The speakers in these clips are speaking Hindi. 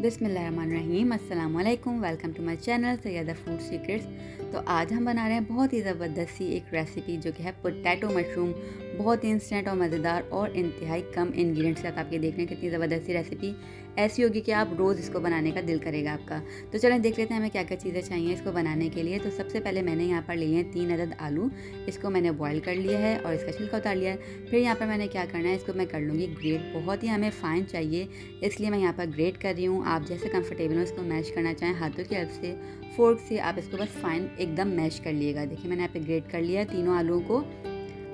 बिस्मिल्लाहिर्रहमानिर्रहीम, अस्सलाम वालेकुम। Welcome to my channel Syeda food secrets. तो आज हम बना रहे हैं बहुत ही ज़बरदस्त सी एक रेसिपी जो कि है पोटैटो मशरूम। बहुत ही इंस्टेंट और मज़ेदार और इंतहाई कम इंग्रेडिएंट्स के साथ आपके देखने में कितनी ज़बरदस्त सी रेसिपी ऐसी होगी कि आप रोज़ इसको बनाने का दिल करेगा आपका। तो चलें देख लेते हैं हमें क्या क्या चीज़ें चाहिए इसको बनाने के लिए। तो सबसे पहले मैंने यहाँ पर लिए हैं 3 अदद आलू। इसको मैंने बॉयल कर लिया है और इसका छिलका उतार लिया है। फिर यहाँ पर मैंने क्या करना है, इसको मैं कर लूँगी ग्रेट। बहुत ही हमें फ़ाइन चाहिए, इसलिए मैं यहाँ पर ग्रेट कर रही हूँ। आप जैसे कंफर्टेबल हो इसको मैश करना चाहें हाथों की हेल्प से, फोर्क से आप इसको बस फाइन एकदम मैश कर लिएगा। देखिए मैंने यहाँ पे ग्रेट कर लिया है तीनों आलूओं को।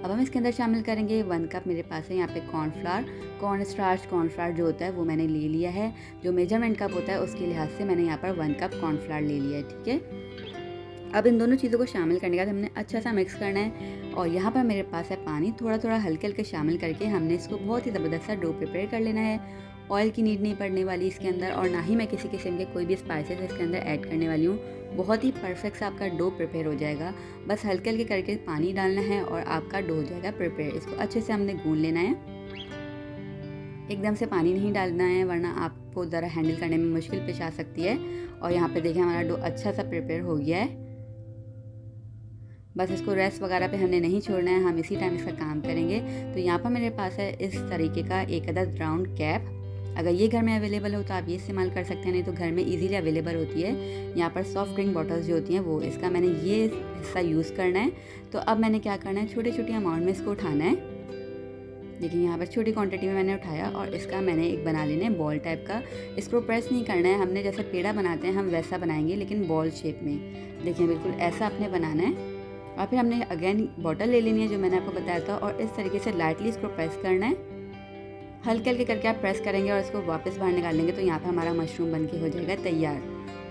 अब हम इसके अंदर शामिल करेंगे 1 कप मेरे पास है यहाँ पे कॉर्नफ्लावर। कॉर्नफ्लावर जो होता है वो मैंने ले लिया है। जो मेजरमेंट कप होता है उसके लिहाज से मैंने यहाँ पर 1 कप कॉर्नफ्लावर ले लिया है, ठीक है। अब इन दोनों चीज़ों को शामिल करने के बाद हमने अच्छा सा मिक्स करना है। और यहाँ पर मेरे पास है पानी, थोड़ा थोड़ा हल्के हल्के शामिल करके हमने इसको बहुत ही ज़बरदस्त सा डो प्रिपेयर कर लेना है। ऑयल की नीड नहीं पड़ने वाली इसके अंदर, और ना ही मैं किसी किस्म के कोई भी स्पाइसेस इसके अंदर ऐड करने वाली हूँ। बहुत ही परफेक्ट सा आपका डो प्रिपेयर हो जाएगा। बस हल्के हल्के करके पानी डालना है और आपका डो हो जाएगा प्रिपेयर। इसको अच्छे से हमने गूंद लेना है, एकदम से पानी नहीं डालना है वरना आपको ज़रा हैंडल करने में मुश्किल पेश आ सकती है। और यहाँ पे देखिए हमारा डो अच्छा सा प्रिपेयर हो गया है। बस इसको रेस्ट वगैरह पे हमने नहीं छोड़ना है, हम इसी टाइम इसका काम करेंगे। तो यहाँ पर मेरे पास है इस तरीके का 1 अदद राउंड कैप। अगर ये घर में अवेलेबल हो तो आप ये इस्तेमाल कर सकते हैं, नहीं तो घर में इजीली अवेलेबल होती है यहाँ पर सॉफ्ट ड्रिंक बॉटल्स जो होती हैं वो। इसका मैंने ये हिस्सा यूज़ करना है। तो अब मैंने क्या करना है, छोटी छोटी अमाउंट में इसको उठाना है। देखिए यहाँ पर छोटी क्वांटिटी में मैंने उठाया और इसका मैंने एक बना लेना है बॉल टाइप का। इसको प्रेस नहीं करना है, हमने जैसे पेड़ा बनाते हैं हम वैसा बनाएंगे लेकिन बॉल शेप में। देखिए बिल्कुल ऐसा आपने बनाना है। और फिर हमने अगेन बॉटल ले लेनी है जो मैंने आपको बताया था, और इस तरीके से लाइटली इसको प्रेस करना है। हल्के हल्के करके आप प्रेस करेंगे और इसको वापस बाहर निकाल लेंगे तो यहाँ पर हमारा मशरूम बनके हो जाएगा तैयार।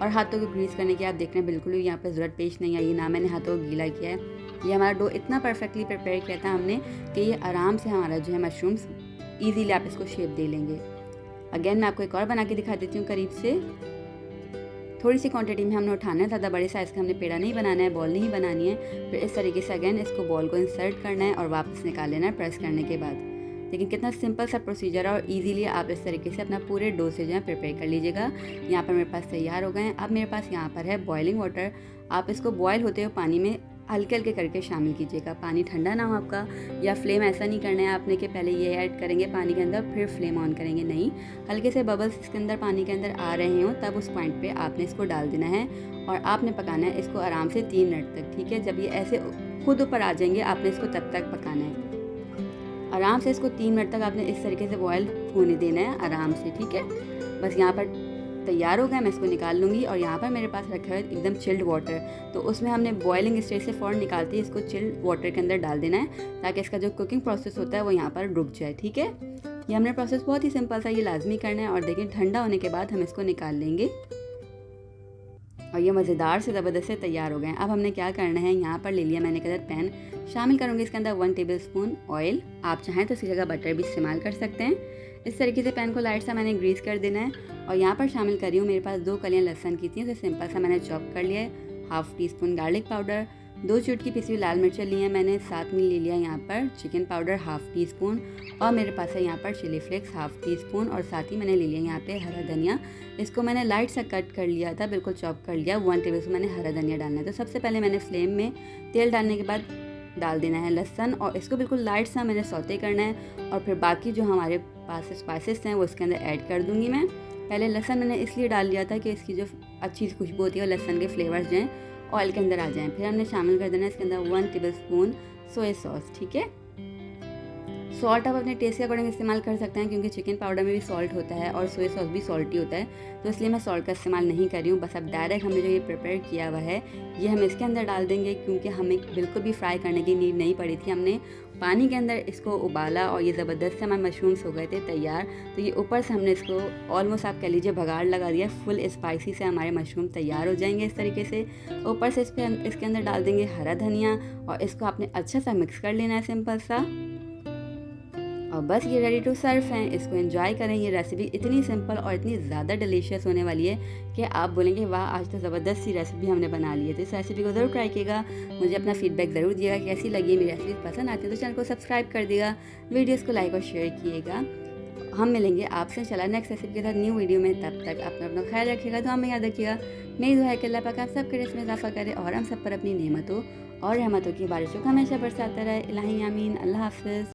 और हाथों को ग्रीस करने की आप देख रहे हैं बिल्कुल भी यहाँ पर ज़रूरत पेश नहीं आई, ना मैंने हाथों को गीला किया है। ये हमारा डो इतना परफेक्टली प्रिपेयर किया था हमने कि ये आराम से हमारा जो है मशरूम्स ईजीली आप इसको शेप दे लेंगे। अगेन मैं आपको एक और बना के दिखा देती हूँ करीब से। थोड़ी सी क्वांटिटी में हमने उठाना है, ज़्यादा बड़े साइज़ का हमने पेड़ा नहीं बनाना है, बॉल नहीं बनानी है। फिर इस तरीके से अगेन इसको बॉल को इंसर्ट करना है और वापस निकाल लेना है प्रेस करने के बाद। लेकिन कितना सिंपल सा प्रोसीजर है और इजीली आप इस तरीके से अपना पूरे डो से जो है प्रिपेयर कर लीजिएगा। यहाँ पर मेरे पास तैयार हो गए हैं। अब मेरे पास यहाँ पर है बॉइलिंग वाटर। आप इसको बॉयल होते हुए पानी में हल्के हल्के करके शामिल कीजिएगा। पानी ठंडा ना हो आपका, या फ्लेम ऐसा नहीं करना है आपने कि पहले ये ऐड करेंगे पानी के अंदर फिर फ्लेम ऑन करेंगे, नहीं। हल्के से बबल्स इसके अंदर पानी के अंदर आ रहे हों तब उस पॉइंट पे आपने इसको डाल देना है और आपने पकाना है इसको आराम से 3 मिनट तक, ठीक है। जब ये ऐसे खुद ऊपर आ जाएंगे आपने इसको तब तक पकाना है आराम से। इसको 3 मिनट तक आपने इस तरीके से बॉयल होने देना है आराम से, ठीक है। बस यहाँ पर तैयार हो गया, मैं इसको निकाल लूँगी। और यहाँ पर मेरे पास रखा है एकदम चिल्ड वाटर। तो उसमें हमने बॉइलिंग स्टेज से फ़ौरन निकालते ही इसको चिल्ड वाटर के अंदर डाल देना है ताकि इसका जो कुकिंग प्रोसेस होता है वो यहाँ पर रुक जाए, ठीक है। ये हमने प्रोसेस बहुत ही सिंपल सा ये लाजमी करना है। और देखिए ठंडा होने के बाद हम इसको निकाल लेंगे और ये मज़ेदार से ज़बरदस्त से तैयार हो गए हैं। अब हमने क्या करना है, यहाँ पर ले लिया मैंने कलर पैन। शामिल करूँगी इसके अंदर 1 टेबलस्पून ऑयल। आप चाहें तो इसकी जगह बटर भी इस्तेमाल कर सकते हैं। इस तरीके से पैन को लाइट सा मैंने ग्रीस कर देना है। और यहाँ पर शामिल कर रही हूँ, मेरे पास 2 कलियाँ लहसुन की थी, उसे सिंपल सा मैंने चॉप कर लिया है। 1/2 टीस्पून गार्लिक पाउडर, 2 चुटकी पिसी हुई लाल मिर्चें ली हैं मैंने। साथ में ले लिया यहाँ पर चिकन पाउडर 1/2 टीस्पून, और मेरे पास है यहाँ पर चिली फ्लेक्स 1/2 टीस्पून, और साथ ही मैंने ले लिया यहाँ पे हरा धनिया। इसको मैंने लाइट सा कट कर लिया था, बिल्कुल चॉप कर लिया। 1 टेबलस्पून मैंने हरा धनिया डालना है। तो सबसे पहले मैंने फ्लेम में तेल डालने के बाद डाल देना है लहसुन, और इसको बिल्कुल लाइट सा मैंने सौते करना है। और फिर बाकी जो हमारे पास स्पाइसेस हैं वो इसके अंदर ऐड कर दूँगी मैं। पहले लहसुन मैंने इसलिए डाल लिया था कि इसकी जो अच्छी खुशबू होती है वो लहसुन के फ्लेवर्स जो हैं ऑयल के अंदर आ जाएं। फिर हमने शामिल कर देना है इसके अंदर 1 टेबलस्पून सोया सॉस, ठीक है। सॉल्ट आप अपने टेस्ट के अकॉर्डिंग इस्तेमाल कर सकते हैं क्योंकि चिकन पाउडर में भी सॉल्ट होता है और सोया सॉस भी सॉल्टी होता है, तो इसलिए मैं सॉल्ट का इस्तेमाल नहीं कर रही हूँ। बस अब डायरेक्ट हमने जो ये प्रिपेयर किया हुआ है ये हम इसके अंदर डाल देंगे, क्योंकि हमें बिल्कुल भी फ्राई करने की नीड नहीं पड़ी थी। हमने पानी के अंदर इसको उबाला और ये ज़बरदस्त से हमारे मशरूम्स हो गए थे तैयार। तो ये ऊपर से हमने इसको ऑलमोस्ट आप कह लीजिए बघाड़ लगा दिया, फुल स्पाइसी से हमारे मशरूम तैयार हो जाएंगे इस तरीके से। ऊपर से इसके अंदर डाल देंगे हरा धनिया और इसको आपने अच्छा सा मिक्स कर लेना है सिंपल सा। और बस ये रेडी टू सर्व हैं। इसको एंजॉय करें। ये रेसिपी इतनी सिंपल और इतनी ज़्यादा डिलीशियस होने वाली है कि आप बोलेंगे वाह आज तो ज़बरदस्त सी रेसिपी हमने बना ली है। तो इस रेसिपी को ज़रूर ट्राई कीजिएगा। मुझे अपना फीडबैक ज़रूर दिएगा कैसी लगी। मेरी रेसिपी पसंद आती है तो चैनल को सब्सक्राइब कर दिएगा, वीडियोज़ को लाइक और शेयर किएगा। हम मिलेंगे आपसे इंशाल्लाह नेक्स्ट रेसिपी के साथ न्यू वीडियो में। तब तक अपना ख्याल रखिएगा, दुआ में याद रखिएगा। मेरी दुआ है कि अल्लाह पाक आप सबके रिज़्क़ में इज़ाफ़ा करे और हम सब पर अपनी नेमतों और रहमतों की बारिशों को हमेशा बरसाता रहे। इलाही आमीन। अल्लाह हाफ़िज़।